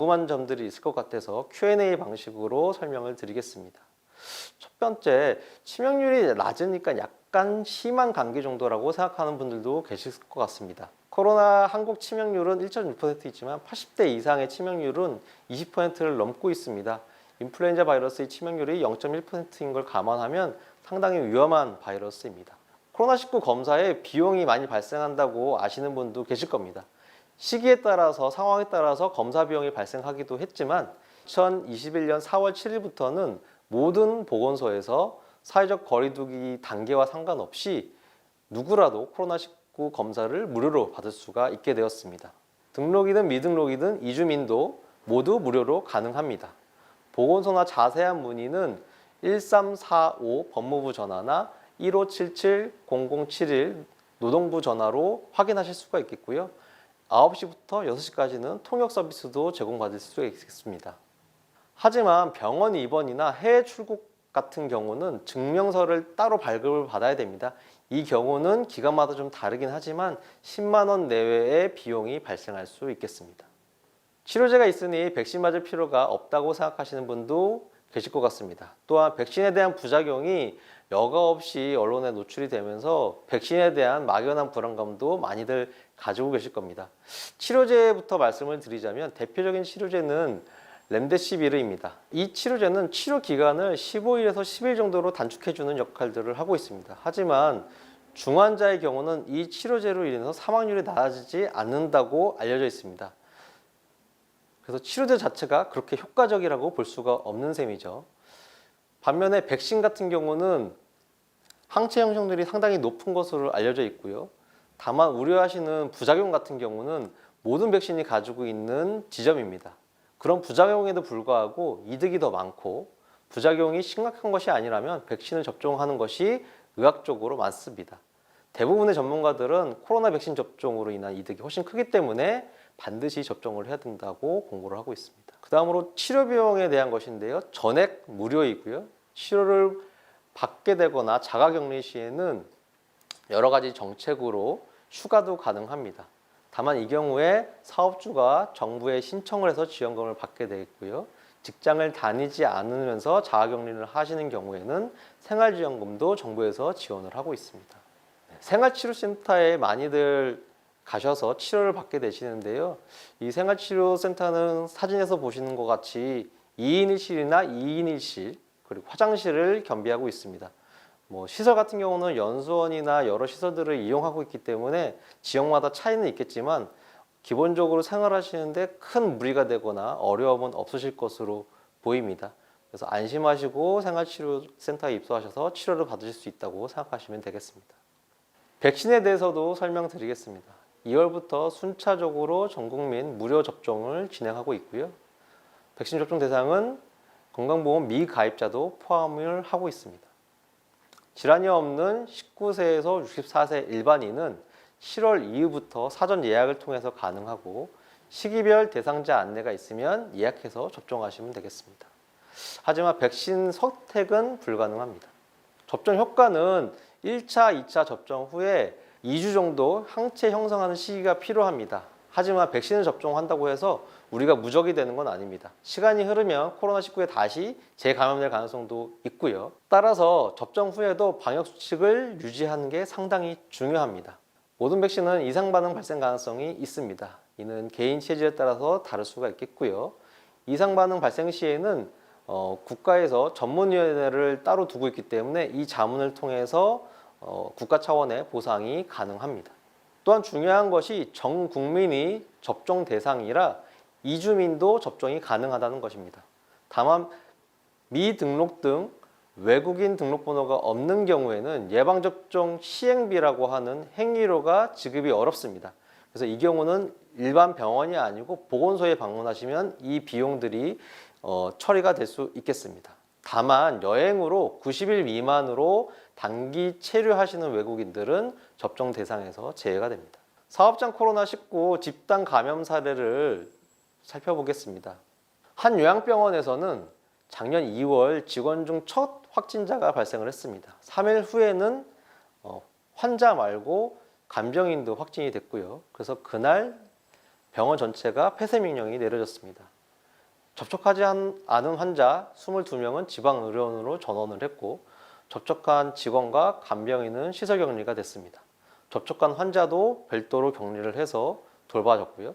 궁금한 점들이 있을 것 같아서 Q&A 방식으로 설명을 드리겠습니다. 첫 번째, 치명률이 낮으니까 약간 심한 감기 정도라고 생각하는 분들도 계실 것 같습니다. 코로나 한국 치명률은 1.6%이지만 80대 이상의 치명률은 20%를 넘고 있습니다. 인플루엔자 바이러스의 치명률이 0.1%인 걸 감안하면 상당히 위험한 바이러스입니다. 코로나19 검사에 비용이 많이 발생한다고 아시는 분도 계실 겁니다. 시기에 따라서 상황에 따라서 검사 비용이 발생하기도 했지만 2021년 4월 7일부터는 모든 보건소에서 사회적 거리두기 단계와 상관없이 누구라도 코로나19 검사를 무료로 받을 수가 있게 되었습니다. 등록이든 미등록이든 이주민도 모두 무료로 가능합니다. 보건소나 자세한 문의는 1345 법무부 전화나 1577-0071 노동부 전화로 확인하실 수가 있겠고요. 9시부터 6시까지는 통역 서비스도 제공받을 수 있습니다. 하지만 병원 입원이나 해외 출국 같은 경우는 증명서를 따로 발급을 받아야 됩니다. 이 경우는 기관마다 좀 다르긴 하지만 10만 원 내외의 비용이 발생할 수 있겠습니다. 치료제가 있으니 백신 맞을 필요가 없다고 생각하시는 분도 계실 것 같습니다. 또한 백신에 대한 부작용이 여과 없이 언론에 노출이 되면서 백신에 대한 막연한 불안감도 많이들 가지고 계실 겁니다. 치료제부터 말씀을 드리자면 대표적인 치료제는 렘데시비르입니다. 이 치료제는 치료 기간을 15일에서 10일 정도로 단축해주는 역할들을 하고 있습니다. 하지만 중환자의 경우는 이 치료제로 인해서 사망률이 낮아지지 않는다고 알려져 있습니다. 그래서 치료제 자체가 그렇게 효과적이라고 볼 수가 없는 셈이죠. 반면에 백신 같은 경우는 항체 형성률이 상당히 높은 것으로 알려져 있고요. 다만 우려하시는 부작용 같은 경우는 모든 백신이 가지고 있는 지점입니다. 그런 부작용에도 불구하고 이득이 더 많고 부작용이 심각한 것이 아니라면 백신을 접종하는 것이 의학적으로 많습니다. 대부분의 전문가들은 코로나 백신 접종으로 인한 이득이 훨씬 크기 때문에 반드시 접종을 해야 된다고 공고를 하고 있습니다. 그 다음으로 치료 비용에 대한 것인데요. 전액 무료이고요. 치료를 받게 되거나 자가격리 시에는 여러 가지 정책으로 휴가도 가능합니다. 다만 이 경우에 사업주가 정부에 신청을 해서 지원금을 받게 되겠고요. 직장을 다니지 않으면서 자가격리를 하시는 경우에는 생활지원금도 정부에서 지원을 하고 있습니다. 생활치료센터에 많이들 가셔서 치료를 받게 되시는데요. 이 생활치료센터는 사진에서 보시는 것 같이 2인 1실이나 2인 1실 그리고 화장실을 겸비하고 있습니다. 시설 같은 경우는 연수원이나 여러 시설들을 이용하고 있기 때문에 지역마다 차이는 있겠지만 기본적으로 생활하시는데 큰 무리가 되거나 어려움은 없으실 것으로 보입니다. 그래서 안심하시고 생활치료센터에 입소하셔서 치료를 받으실 수 있다고 생각하시면 되겠습니다. 백신에 대해서도 설명드리겠습니다. 2월부터 순차적으로 전 국민 무료 접종을 진행하고 있고요. 백신 접종 대상은 건강보험 미가입자도 포함을 하고 있습니다. 질환이 없는 19세에서 64세 일반인은 7월 이후부터 사전 예약을 통해서 가능하고 시기별 대상자 안내가 있으면 예약해서 접종하시면 되겠습니다. 하지만 백신 선택은 불가능합니다. 접종 효과는 1차, 2차 접종 후에 2주 정도 항체 형성하는 시기가 필요합니다. 하지만 백신을 접종한다고 해서 우리가 무적이 되는 건 아닙니다. 시간이 흐르면 코로나19에 다시 재감염될 가능성도 있고요. 따라서 접종 후에도 방역수칙을 유지하는 게 상당히 중요합니다. 모든 백신은 이상반응 발생 가능성이 있습니다. 이는 개인 체질에 따라서 다를 수가 있겠고요. 이상반응 발생 시에는 국가에서 전문위원회를 따로 두고 있기 때문에 이 자문을 통해서 국가 차원의 보상이 가능합니다. 또한 중요한 것이 전 국민이 접종 대상이라 이주민도 접종이 가능하다는 것입니다. 다만 미등록 등 외국인 등록번호가 없는 경우에는 예방접종 시행비라고 하는 행위료가 지급이 어렵습니다. 그래서 이 경우는 일반 병원이 아니고 보건소에 방문하시면 이 비용들이 처리가 될 수 있겠습니다. 다만 여행으로 90일 미만으로 단기 체류하시는 외국인들은 접종 대상에서 제외가 됩니다. 사업장 코로나19 집단 감염 사례를 살펴보겠습니다. 한 요양병원에서는 작년 2월 직원 중 첫 확진자가 발생을 했습니다. 3일 후에는 환자 말고 간병인도 확진이 됐고요. 그래서 그날 병원 전체가 폐쇄 명령이 내려졌습니다. 접촉하지 않은 환자 22명은 지방의료원으로 전원을 했고 접촉한 직원과 간병인은 시설 격리가 됐습니다. 접촉한 환자도 별도로 격리를 해서 돌봐줬고요.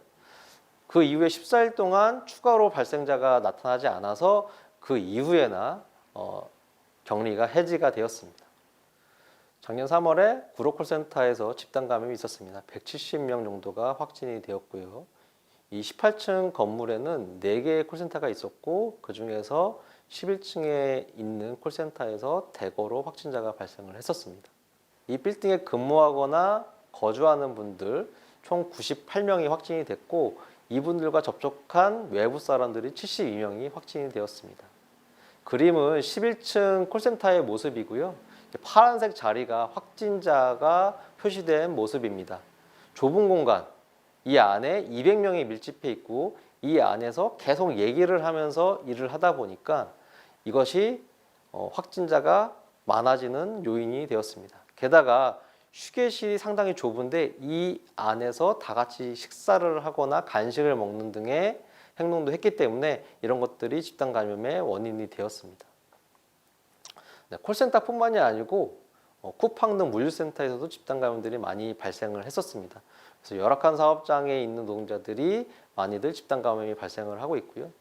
그 이후에 14일 동안 추가로 발생자가 나타나지 않아서 그 이후에나 격리가 해지가 되었습니다. 작년 3월에 구로콜센터에서 집단 감염이 있었습니다. 170명 정도가 확진이 되었고요. 이 18층 건물에는 4개의 콜센터가 있었고 그 중에서 11층에 있는 콜센터에서 대거로 확진자가 발생을 했었습니다. 이 빌딩에 근무하거나 거주하는 분들 총 98명이 확진이 됐고 이분들과 접촉한 외부 사람들이 72명이 확진이 되었습니다. 그림은 11층 콜센터의 모습이고요. 파란색 자리가 확진자가 표시된 모습입니다. 좁은 공간, 이 안에 200명이 밀집해 있고 이 안에서 계속 얘기를 하면서 일을 하다 보니까 이것이 확진자가 많아지는 요인이 되었습니다. 게다가 휴게실이 상당히 좁은데 이 안에서 다 같이 식사를 하거나 간식을 먹는 등의 행동도 했기 때문에 이런 것들이 집단 감염의 원인이 되었습니다. 네, 콜센터뿐만이 아니고 쿠팡 등 물류센터에서도 집단 감염들이 많이 발생을 했었습니다. 그래서 열악한 사업장에 있는 노동자들이 많이들 집단 감염이 발생을 하고 있고요.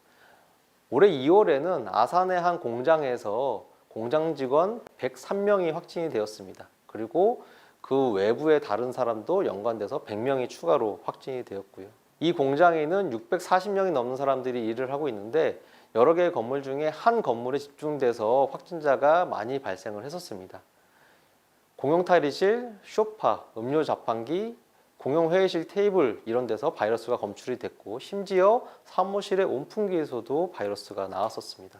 올해 2월에는 아산의 한 공장에서 공장 직원 103명이 확진이 되었습니다. 그리고 그 외부의 다른 사람도 연관돼서 100명이 추가로 확진이 되었고요. 이 공장에는 640명이 넘는 사람들이 일을 하고 있는데 여러 개의 건물 중에 한 건물에 집중돼서 확진자가 많이 발생을 했었습니다. 공용 탈의실, 소파, 음료 자판기, 공용 회의실 테이블 이런 데서 바이러스가 검출이 됐고 심지어 사무실의 온풍기에서도 바이러스가 나왔었습니다.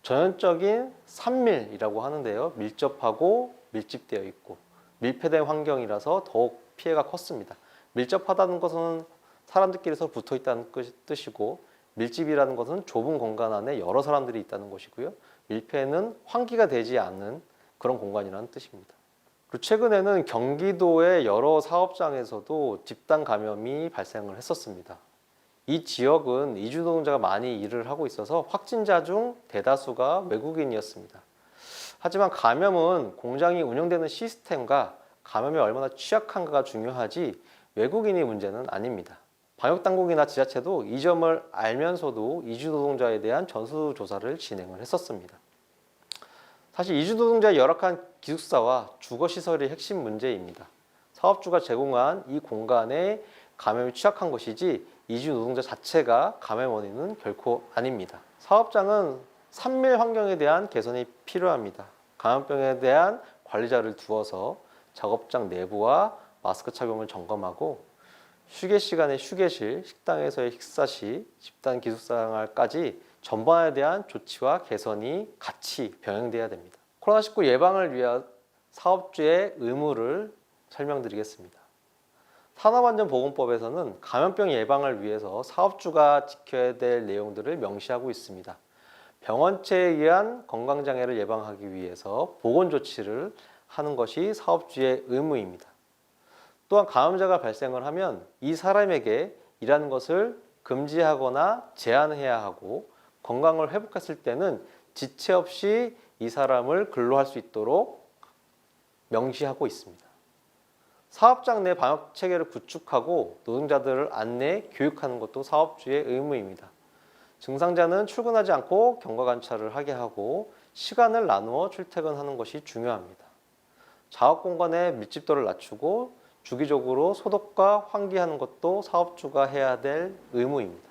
전형적인 산밀이라고 하는데요. 밀접하고 밀집되어 있고 밀폐된 환경이라서 더욱 피해가 컸습니다. 밀접하다는 것은 사람들끼리서 붙어 있다는 뜻이고 밀집이라는 것은 좁은 공간 안에 여러 사람들이 있다는 것이고요. 밀폐는 환기가 되지 않는 그런 공간이라는 뜻입니다. 그리고 최근에는 경기도의 여러 사업장에서도 집단 감염이 발생을 했었습니다. 이 지역은 이주노동자가 많이 일을 하고 있어서 확진자 중 대다수가 외국인이었습니다. 하지만 감염은 공장이 운영되는 시스템과 감염에 얼마나 취약한가가 중요하지 외국인이 문제는 아닙니다. 방역당국이나 지자체도 이 점을 알면서도 이주노동자에 대한 전수조사를 진행을 했었습니다. 사실 이주노동자의 열악한 기숙사와 주거시설이 핵심 문제입니다. 사업주가 제공한 이 공간에 감염이 취약한 것이지 이주노동자 자체가 감염 원인은 결코 아닙니다. 사업장은 산밀 환경에 대한 개선이 필요합니다. 감염병에 대한 관리자를 두어서 작업장 내부와 마스크 착용을 점검하고 휴게 시간에 휴게실, 식당에서의 식사 시, 집단 기숙생활까지 전반에 대한 조치와 개선이 같이 병행돼야 됩니다. 코로나19 예방을 위한 사업주의 의무를 설명드리겠습니다. 산업안전보건법에서는 감염병 예방을 위해서 사업주가 지켜야 될 내용들을 명시하고 있습니다. 병원체에 의한 건강장애를 예방하기 위해서 보건조치를 하는 것이 사업주의 의무입니다. 또한 감염자가 발생을 하면 이 사람에게 일하는 것을 금지하거나 제한해야 하고 건강을 회복했을 때는 지체 없이 이 사람을 근로할 수 있도록 명시하고 있습니다. 사업장 내 방역 체계를 구축하고 노동자들을 안내, 교육하는 것도 사업주의 의무입니다. 증상자는 출근하지 않고 경과 관찰을 하게 하고 시간을 나누어 출퇴근하는 것이 중요합니다. 작업 공간의 밀집도를 낮추고 주기적으로 소독과 환기하는 것도 사업주가 해야 될 의무입니다.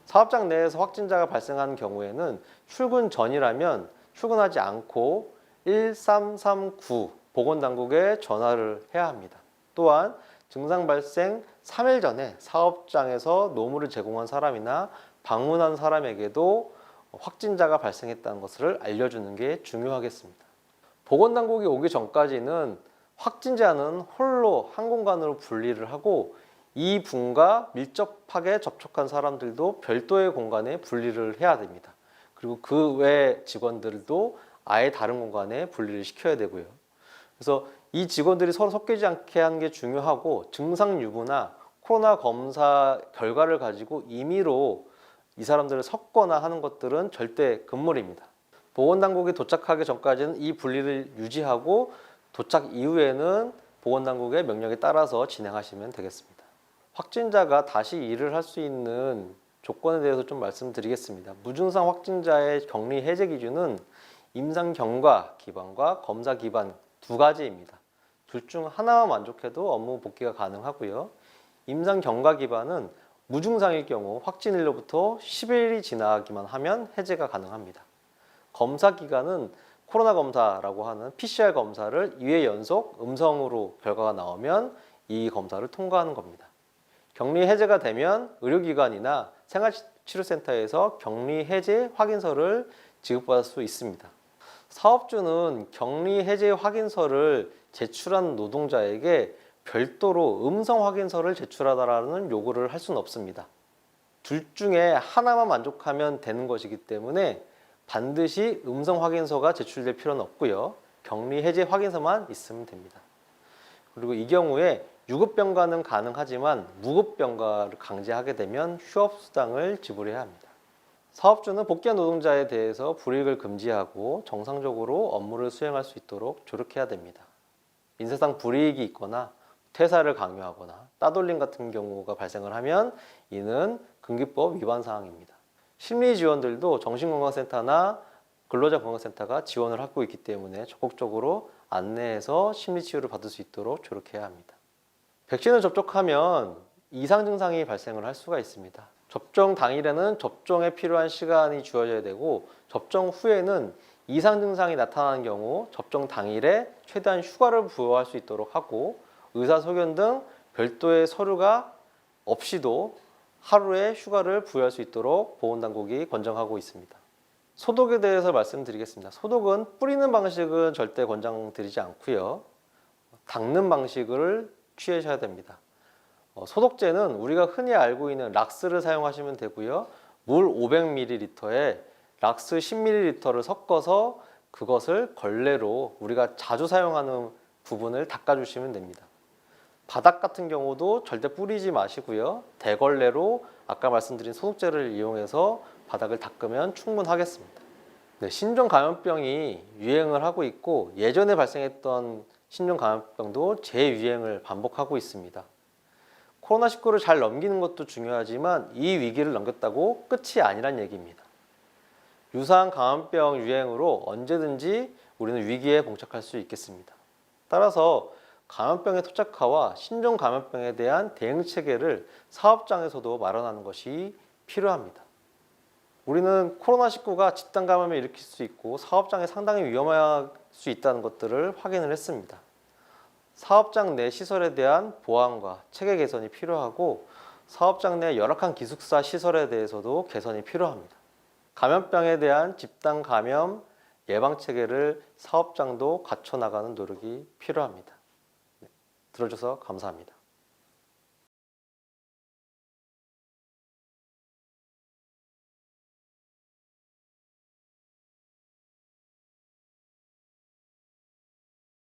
사업장 내에서 확진자가 발생하는 경우에는 출근 전이라면 출근하지 않고 1339 보건당국에 전화를 해야 합니다. 또한 증상 발생 3일 전에 사업장에서 노무를 제공한 사람이나 방문한 사람에게도 확진자가 발생했다는 것을 알려주는 게 중요하겠습니다. 보건당국이 오기 전까지는 확진자는 홀로 한 공간으로 분리를 하고 이 분과 밀접하게 접촉한 사람들도 별도의 공간에 분리를 해야 됩니다. 그리고 그 외 직원들도 아예 다른 공간에 분리를 시켜야 되고요. 그래서 이 직원들이 서로 섞이지 않게 하는 게 중요하고 증상 유무나 코로나 검사 결과를 가지고 임의로 이 사람들을 섞거나 하는 것들은 절대 금물입니다. 보건당국이 도착하기 전까지는 이 분리를 유지하고 도착 이후에는 보건당국의 명령에 따라서 진행하시면 되겠습니다. 확진자가 다시 일을 할 수 있는 조건에 대해서 좀 말씀드리겠습니다. 무증상 확진자의 격리 해제 기준은 임상 경과 기반과 검사 기반 두 가지입니다. 둘 중 하나만 만족해도 업무 복귀가 가능하고요. 임상 경과 기반은 무증상일 경우 확진일로부터 10일이 지나기만 하면 해제가 가능합니다. 검사 기간은 코로나 검사라고 하는 PCR 검사를 2회 연속 음성으로 결과가 나오면 이 검사를 통과하는 겁니다. 격리 해제가 되면 의료기관이나 생활치료센터에서 격리 해제 확인서를 지급받을 수 있습니다. 사업주는 격리 해제 확인서를 제출한 노동자에게 별도로 음성 확인서를 제출하라는 요구를 할 수는 없습니다. 둘 중에 하나만 만족하면 되는 것이기 때문에 반드시 음성 확인서가 제출될 필요는 없고요. 격리 해제 확인서만 있으면 됩니다. 그리고 이 경우에 유급병가는 가능하지만 무급병가를 강제하게 되면 휴업수당을 지불해야 합니다. 사업주는 복귀한 노동자에 대해서 불이익을 금지하고 정상적으로 업무를 수행할 수 있도록 조력해야 됩니다. 인사상 불이익이 있거나 퇴사를 강요하거나 따돌림 같은 경우가 발생을 하면 이는 근기법 위반 사항입니다. 심리 지원들도 정신건강센터나 근로자건강센터가 지원을 하고 있기 때문에 적극적으로 안내해서 심리 치유를 받을 수 있도록 조력해야 합니다. 백신을 접종하면 이상 증상이 발생을 할 수가 있습니다. 접종 당일에는 접종에 필요한 시간이 주어져야 되고 접종 후에는 이상 증상이 나타나는 경우 접종 당일에 최대한 휴가를 부여할 수 있도록 하고 의사소견 등 별도의 서류가 없이도 하루에 휴가를 부여할 수 있도록 보건당국이 권장하고 있습니다. 소독에 대해서 말씀드리겠습니다. 소독은 뿌리는 방식은 절대 권장드리지 않고요. 닦는 방식을 취하셔야 됩니다. 소독제는 우리가 흔히 알고 있는 락스를 사용하시면 되고요. 물 500ml에 락스 10ml를 섞어서 그것을 걸레로 우리가 자주 사용하는 부분을 닦아주시면 됩니다. 바닥 같은 경우도 절대 뿌리지 마시고요. 대걸레로 아까 말씀드린 소독제를 이용해서 바닥을 닦으면 충분하겠습니다. 네, 신종감염병이 유행을 하고 있고 예전에 발생했던 신종감염병도 재유행을 반복하고 있습니다. 코로나19를 잘 넘기는 것도 중요하지만 이 위기를 넘겼다고 끝이 아니란 얘기입니다. 유사한 감염병 유행으로 언제든지 우리는 위기에 봉착할 수 있겠습니다. 따라서 감염병의 토착화와 신종 감염병에 대한 대응 체계를 사업장에서도 마련하는 것이 필요합니다. 우리는 코로나19가 집단 감염을 일으킬 수 있고 사업장에 상당히 위험할 수 있다는 것들을 확인을 했습니다. 사업장 내 시설에 대한 보안과 체계 개선이 필요하고 사업장 내 열악한 기숙사 시설에 대해서도 개선이 필요합니다. 감염병에 대한 집단 감염 예방 체계를 사업장도 갖춰 나가는 노력이 필요합니다. 들어줘서 감사합니다.